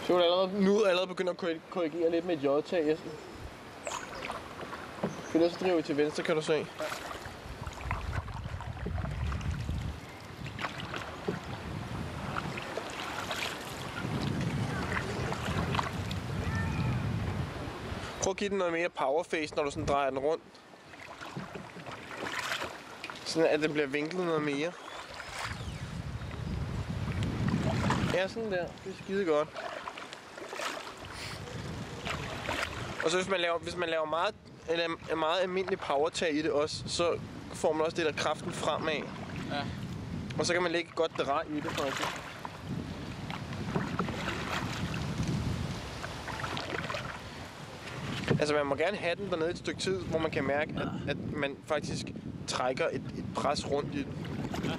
Så er du allerede begyndt at korrigere lidt med et J-tag, Esben. For så driver vi til venstre, kan du se. Prøv at give den noget mere powerface, når du sådan drejer den rundt. Sådan at den bliver vinklet noget mere. Ja, sådan der. Det er skide godt. Og så hvis man laver meget almindelig powertag i det også, så får man også det der kraften fremad. Ja. Og så kan man lægge godt drej i det faktisk. Altså man må gerne have den dernede et stykke tid, hvor man kan mærke, at man faktisk trækker et pres rundt i den. Ja.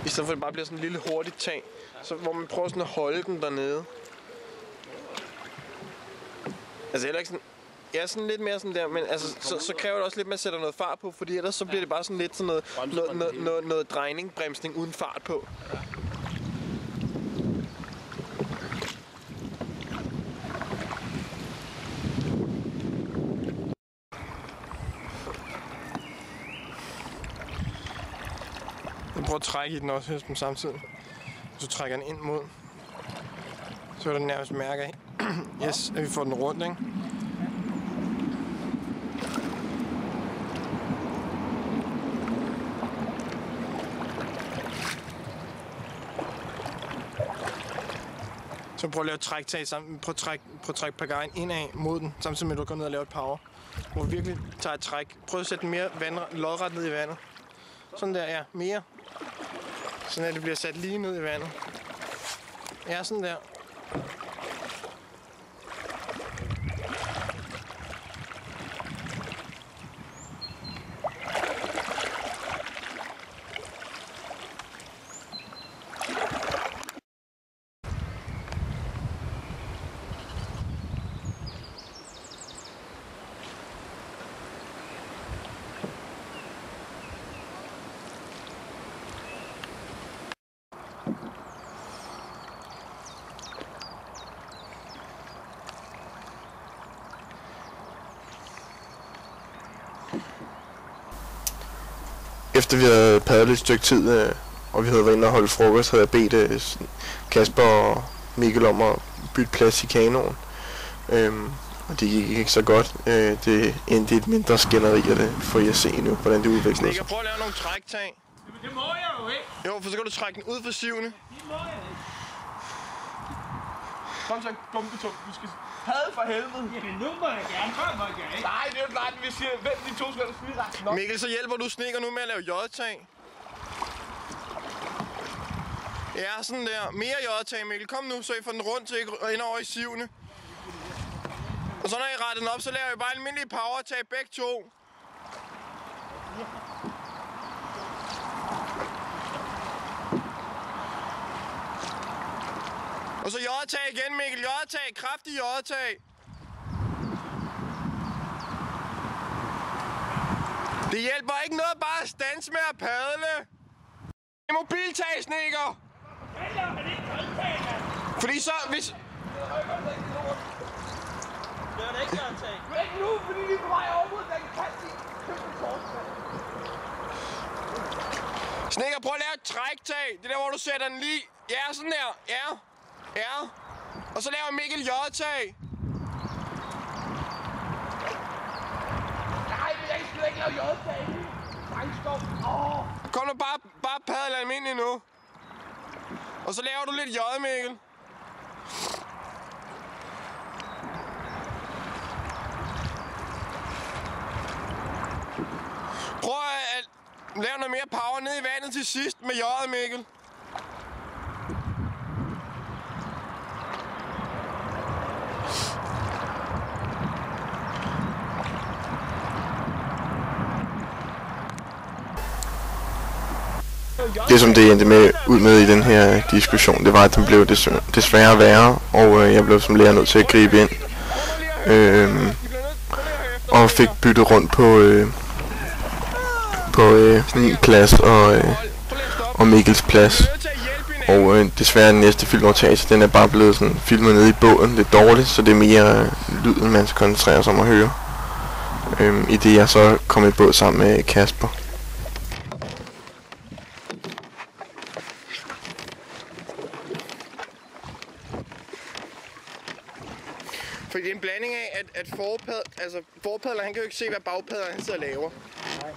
I stedet for at det bare bliver sådan en lille hurtigt tag, så hvor man prøver sådan at holde den dernede. Altså heller ikke sådan, ja, sådan lidt mere sådan der, men altså så kræver det også lidt, at man sætter noget fart på, fordi ellers så bliver det bare sådan lidt sådan noget drejning, bremsning uden fart på. Prøv at trække i den også, Esben, samtidig. Så trækker den ind mod. Så er der nærmest mærke af. Yes, at vi får den rundt, ikke? Så prøv at lave et træktag sammen. Prøv at trække pagajen indad mod den, samtidig med at du går ned og laver et power. Hvor du virkelig tager et træk. Prøv at sætte den mere lodret ned i vandet. Sådan der, ja. Mere. Sådan at det bliver sat lige ned i vandet. Ja, sådan der. Efter vi havde padlet et stykke tid, og vi havde været inde og holde frokost, havde jeg bedt Kasper og Mikkel om at bytte plads i kanoen. Og det gik ikke så godt. Det endte i et mindre skænderi, og det får I at se nu, hvordan det udvikler sig. Jeg kan prøve at lave nogle træktag. Det må jeg jo ikke. Jo, for så kan du trække den ud for sivene. Det må jeg ikke. Kom så, gumpetum. Du skal padle for helvede. Jamen nu må jeg gerne. Før må jeg ikke. Nej, det er jo klart, vi siger, hvem de to skal have Mikkel, så hjælper du Snekker nu med at lave J-tag. Ja, sådan der. Mere J-tag, Mikkel. Kom nu, så I får den rundt til ind over i sivene. Og så når I retter den op, så laver I bare en almindelig power-tag begge to. Og så J-tag igen, Mikkel. J-tag. Kraftig J-tag. Det hjælper ikke noget bare at standse med at padle. Det er mobiltag, Snekker. Fordi så, hvis... Det er da ikke J-tag. Men ikke nu, fordi vi er på vej over mod den kant i. Snekker, prøv at lave et træktag. Det er der, hvor du sætter den lige... Ja, sådan der. Ja. Ja. Og så laver Mikkel J-tag. Nej, men jeg skal ikke lave J-tag. Kom nu, bare padle almindeligt nu. Og så laver du lidt J, Mikkel. Prøv at lave noget mere power ned i vandet til sidst med J'et, Mikkel. Det som det endte med ud med i den her diskussion, det var at den blev desværre værre, og jeg blev som lærer nødt til at gribe ind og fik byttet rundt på min plads og Mikkels plads. Og desværre den næste filmoptagelse, den er bare blevet sådan filmet nede i båden lidt dårligt, så det er mere lyden, man skal koncentrere sig om at høre. I det jeg så kom i båd sammen med Kasper. Fordi det er en blanding af, at forpadler, han kan jo ikke se, hvad bagpadleren han sidder og laver. Nej.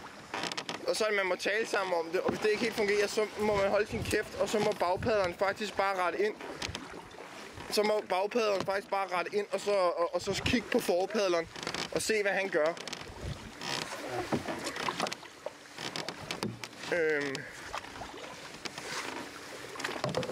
Og så er det, man må tale sammen om det, og hvis det ikke helt fungerer, så må man holde sin kæft, og så må bagpadleren faktisk bare rette ind. Så må bagpadleren faktisk bare rette ind, og så kigge på forpadleren, og se, hvad han gør.